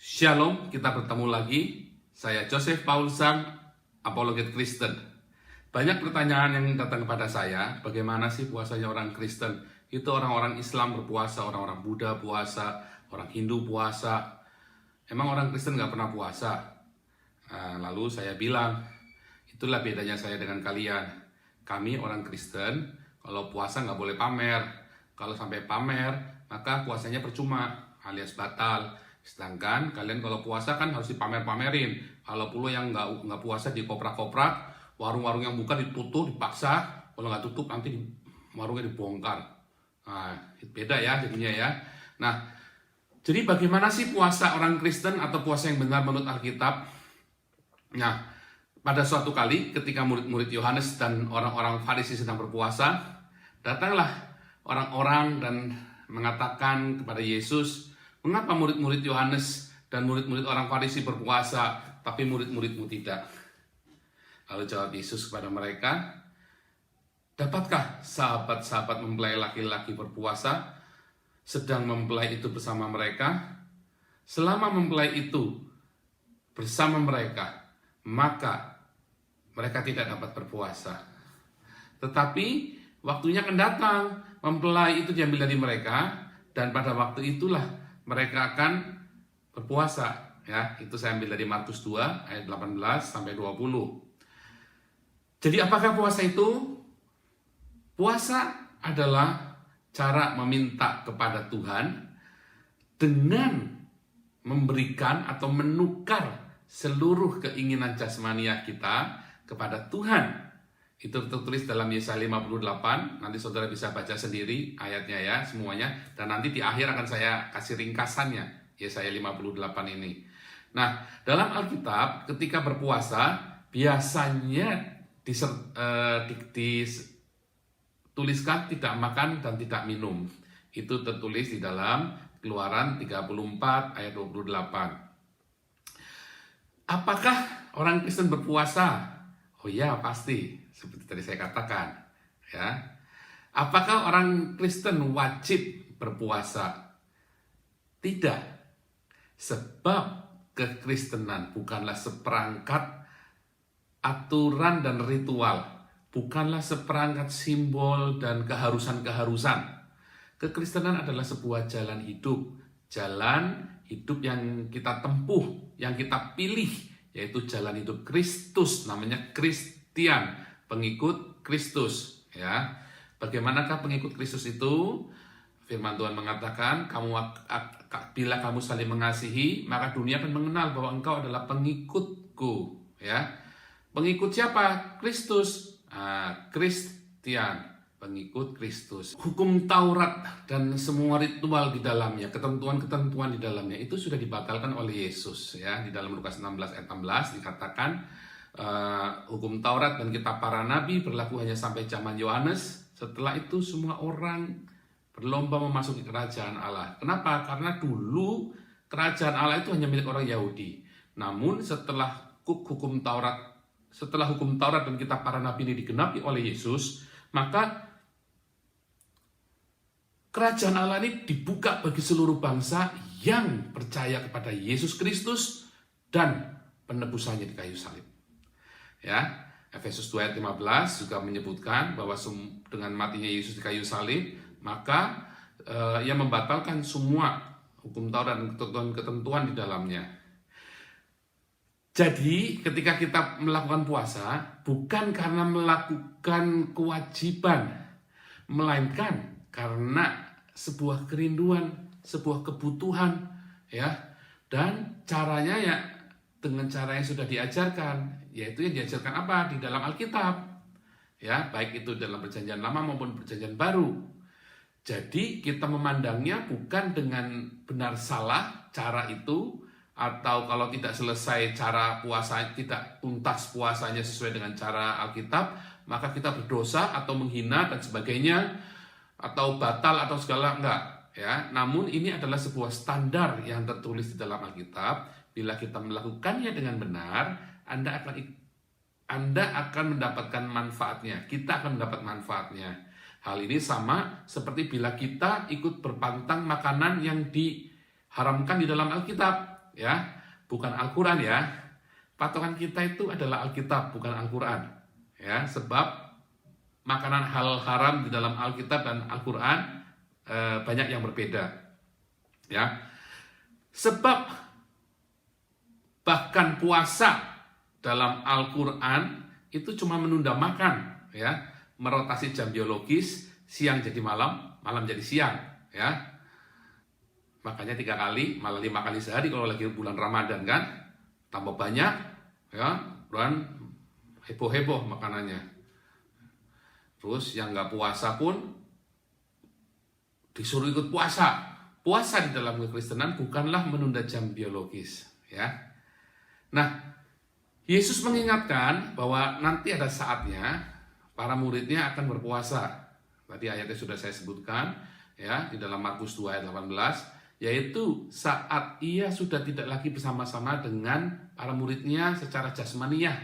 Shalom, kita bertemu lagi. Saya Joseph Paulsan, Apologet Kristen. Banyak pertanyaan yang datang kepada saya, bagaimana sih puasanya orang Kristen? Itu orang-orang Islam berpuasa, orang-orang Buddha puasa, orang Hindu puasa. Emang orang Kristen nggak pernah puasa? Lalu saya bilang, itulah bedanya saya dengan kalian. Kami orang Kristen, kalau puasa nggak boleh pamer. Kalau sampai pamer, maka puasanya percuma, alias batal. Sedangkan kalian kalau puasa kan harus dipamer-pamerin. Kalau pula yang nggak puasa dikoprak-koprak, warung-warung yang buka ditutup, dipaksa. Kalau nggak tutup nanti warungnya dibongkar. Nah, beda ya jadinya ya. Nah, jadi bagaimana sih puasa orang Kristen atau puasa yang benar menurut Alkitab? Nah, pada suatu kali ketika murid-murid Yohanes dan orang-orang Farisi sedang berpuasa, datanglah orang-orang dan mengatakan kepada Yesus, "Mengapa murid-murid Yohanes dan murid-murid orang Farisi berpuasa, tapi murid-muridmu tidak?" Lalu jawab Yesus kepada mereka, "Dapatkah sahabat-sahabat mempelai laki-laki berpuasa, sedang mempelai itu bersama mereka? Selama mempelai itu bersama mereka, maka mereka tidak dapat berpuasa. Tetapi waktunya akan datang, mempelai itu diambil dari mereka, dan pada waktu itulah mereka akan berpuasa." Ya, itu saya ambil dari Markus 2 ayat 18 sampai 20. Jadi apakah puasa itu? Puasa adalah cara meminta kepada Tuhan dengan memberikan atau menukar seluruh keinginan jasmania kita kepada Tuhan. Itu tertulis dalam Yesaya 58, nanti saudara bisa baca sendiri ayatnya ya, semuanya. Dan nanti di akhir akan saya kasih ringkasannya, Yesaya 58 ini. Nah, dalam Alkitab ketika berpuasa, biasanya dituliskan tidak makan dan tidak minum. Itu tertulis di dalam Keluaran 34 ayat 28. Apakah orang Kristen berpuasa? Oh ya, pasti. Seperti tadi saya katakan, ya. Apakah orang Kristen wajib berpuasa? Tidak. Sebab kekristenan bukanlah seperangkat aturan dan ritual, bukanlah seperangkat simbol dan keharusan-keharusan. Kekristenan adalah sebuah jalan hidup yang kita tempuh, yang kita pilih, yaitu jalan hidup Kristus, namanya Kristian, pengikut Kristus, ya. Bagaimanakah pengikut Kristus itu? Firman Tuhan mengatakan, bila kamu saling mengasihi, maka dunia akan mengenal bahwa engkau adalah pengikutku, ya. Pengikut siapa? Kristus. Kristian, pengikut Kristus. Hukum Taurat dan semua ritual di dalamnya, ketentuan-ketentuan di dalamnya itu sudah dibatalkan oleh Yesus, ya. Di dalam Lukas 16 ayat 16 dikatakan hukum Taurat dan kitab para nabi berlaku hanya sampai zaman Yohanes. Setelah itu semua orang berlomba memasuki kerajaan Allah. Kenapa? Karena dulu kerajaan Allah itu hanya milik orang Yahudi. Namun setelah hukum Taurat dan kitab para nabi ini digenapi oleh Yesus, maka kerajaan Allah ini dibuka bagi seluruh bangsa yang percaya kepada Yesus Kristus dan penebusannya di kayu salib. Ya, Efesus 2 ayat 15 juga menyebutkan bahwa dengan matinya Yesus di kayu salib, maka ia membatalkan semua hukum Taurat dan ketentuan-ketentuan di dalamnya. Jadi ketika kita melakukan puasa, bukan karena melakukan kewajiban, melainkan karena sebuah kerinduan, sebuah kebutuhan, ya. Dan caranya ya dengan cara yang sudah diajarkan, yaitu yang diajarkan apa? Di dalam Alkitab, ya, baik itu dalam Perjanjian Lama maupun Perjanjian Baru. Jadi kita memandangnya bukan dengan benar salah cara itu, atau kalau tidak selesai cara puasa, tidak tuntas puasanya sesuai dengan cara Alkitab, maka kita berdosa atau menghina dan sebagainya, atau batal atau segala, enggak, ya. Namun ini adalah sebuah standar yang tertulis di dalam Alkitab. Bila kita melakukannya dengan benar, Anda akan mendapatkan manfaatnya. Kita akan mendapat manfaatnya. Hal ini sama seperti bila kita ikut berpantang makanan yang diharamkan di dalam Alkitab. ya, bukan Al-Quran ya. Patokan kita itu adalah Alkitab, bukan Al-Quran. Ya, sebab makanan halal haram di dalam Alkitab dan Al-Quran banyak yang berbeda. Ya, sebab bahkan puasa dalam Al-Quran itu cuma menunda makan, ya, merotasi jam biologis, siang jadi malam, malam jadi siang, ya. Makanya 3 kali, malah 5 kali sehari kalau lagi bulan Ramadan kan, tambah banyak, ya, dan heboh-heboh makanannya. Terus yang nggak puasa pun disuruh ikut puasa. Puasa di dalam kekristenan bukanlah menunda jam biologis, ya. Nah, Yesus mengingatkan bahwa nanti ada saatnya para muridnya akan berpuasa. Tadi ayatnya sudah saya sebutkan, ya, di dalam Markus 2 ayat 18, yaitu saat ia sudah tidak lagi bersama-sama dengan para muridnya secara jasmaniah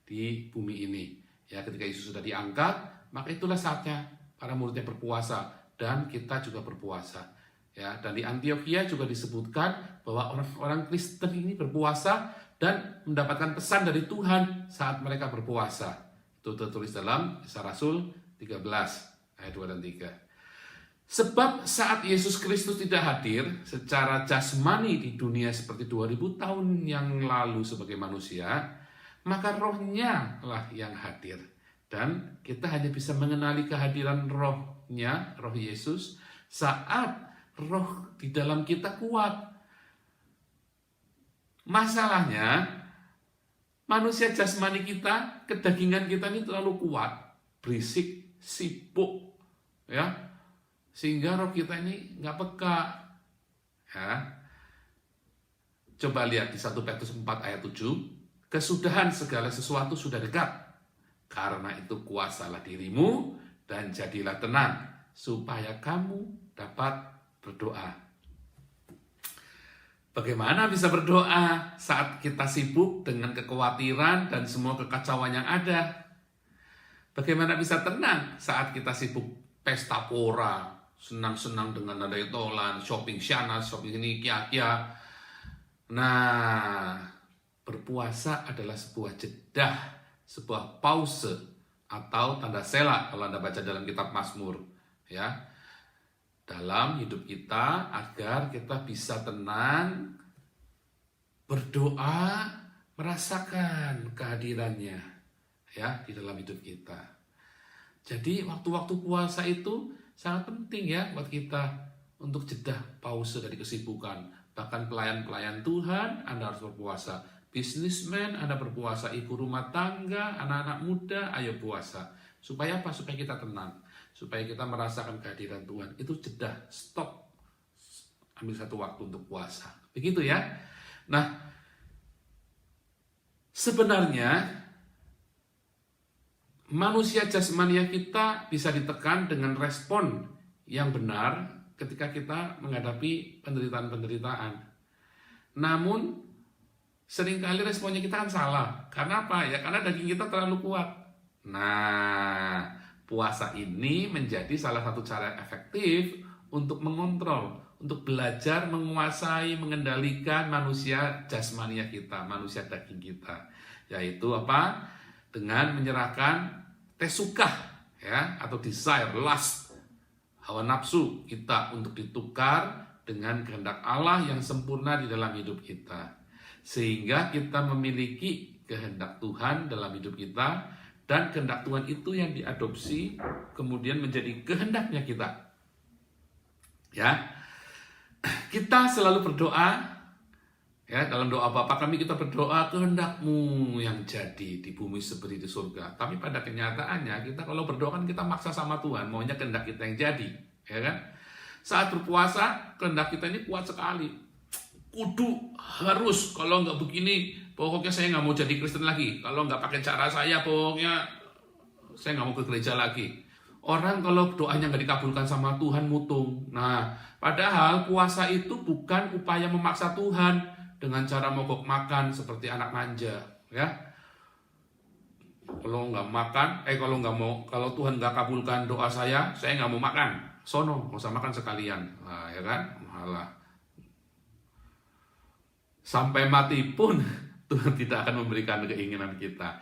di bumi ini. Ya, ketika Yesus sudah diangkat, maka itulah saatnya para muridnya berpuasa dan kita juga berpuasa. Ya, dan di Antiokhia juga disebutkan bahwa orang-orang Kristen ini berpuasa dan mendapatkan pesan dari Tuhan saat mereka berpuasa. Itu tertulis dalam Kisah Rasul 13 ayat 2 dan 3. Sebab saat Yesus Kristus tidak hadir secara jasmani di dunia seperti 2000 tahun yang lalu sebagai manusia, maka rohnya lah yang hadir. Dan kita hanya bisa mengenali kehadiran rohnya, roh Yesus, saat roh di dalam kita kuat. Masalahnya, manusia jasmani kita, kedagingan kita ini terlalu kuat, berisik, sibuk, ya, sehingga roh kita ini nggak peka. Ya. Coba lihat di 1 Petrus 4 ayat 7, kesudahan segala sesuatu sudah dekat. Karena itu kuasalah dirimu dan jadilah tenang, supaya kamu dapat berdoa. Bagaimana bisa berdoa saat kita sibuk dengan kekhawatiran dan semua kekacauan yang ada? Bagaimana bisa tenang saat kita sibuk pesta pora, senang-senang dengan nadai tolan, shopping sana, shopping ini, kia-kia. Nah, berpuasa adalah sebuah jedah, sebuah pause atau tanda sela kalau Anda baca dalam kitab Mazmur, ya. Dalam hidup kita agar kita bisa tenang, berdoa, merasakan kehadirannya, ya, di dalam hidup kita. Jadi waktu-waktu puasa itu sangat penting ya buat kita untuk jeda pause dari kesibukan. Bahkan pelayan-pelayan Tuhan, Anda harus berpuasa. Businessman, Anda berpuasa. Ibu rumah tangga, anak-anak muda, ayo puasa. Supaya apa? Supaya kita tenang. Supaya kita merasakan kehadiran Tuhan. Itu jeda, stop. Ambil satu waktu untuk puasa. Begitu ya. Nah, sebenarnya manusia jasmania kita bisa ditekan dengan respon yang benar ketika kita menghadapi penderitaan-penderitaan. Namun, seringkali responnya kita kan salah. Karena apa? Ya, karena daging kita terlalu kuat. Nah, puasa ini menjadi salah satu cara efektif untuk mengontrol, untuk belajar menguasai, mengendalikan manusia jasmania kita, manusia daging kita. Yaitu apa? Dengan menyerahkan tesukah, ya, atau desire, lust, hawa nafsu kita untuk ditukar dengan kehendak Allah yang sempurna di dalam hidup kita. Sehingga kita memiliki kehendak Tuhan dalam hidup kita, dan kehendak Tuhan itu yang diadopsi kemudian menjadi kehendaknya kita. Ya, kita selalu berdoa, ya, dalam doa Bapa kami kita berdoa kehendak-Mu yang jadi di bumi seperti di surga. Tapi pada kenyataannya kita kalau berdoa kan kita maksa sama Tuhan, maunya kehendak kita yang jadi, ya kan? Saat berpuasa kehendak kita ini kuat sekali. Kudu harus, kalau nggak begini pokoknya saya nggak mau jadi Kristen lagi. Kalau nggak pakai cara saya pokoknya saya nggak mau ke gereja lagi. Orang kalau doanya nggak dikabulkan sama Tuhan mutung. Nah, padahal puasa itu bukan upaya memaksa Tuhan dengan cara mogok makan seperti anak manja, ya. Kalau nggak makan, kalau Tuhan nggak kabulkan doa saya nggak mau makan. Sono, nggak usah makan sekalian, nah, ya kan? Malah. Sampai mati pun Tuhan tidak akan memberikan keinginan kita.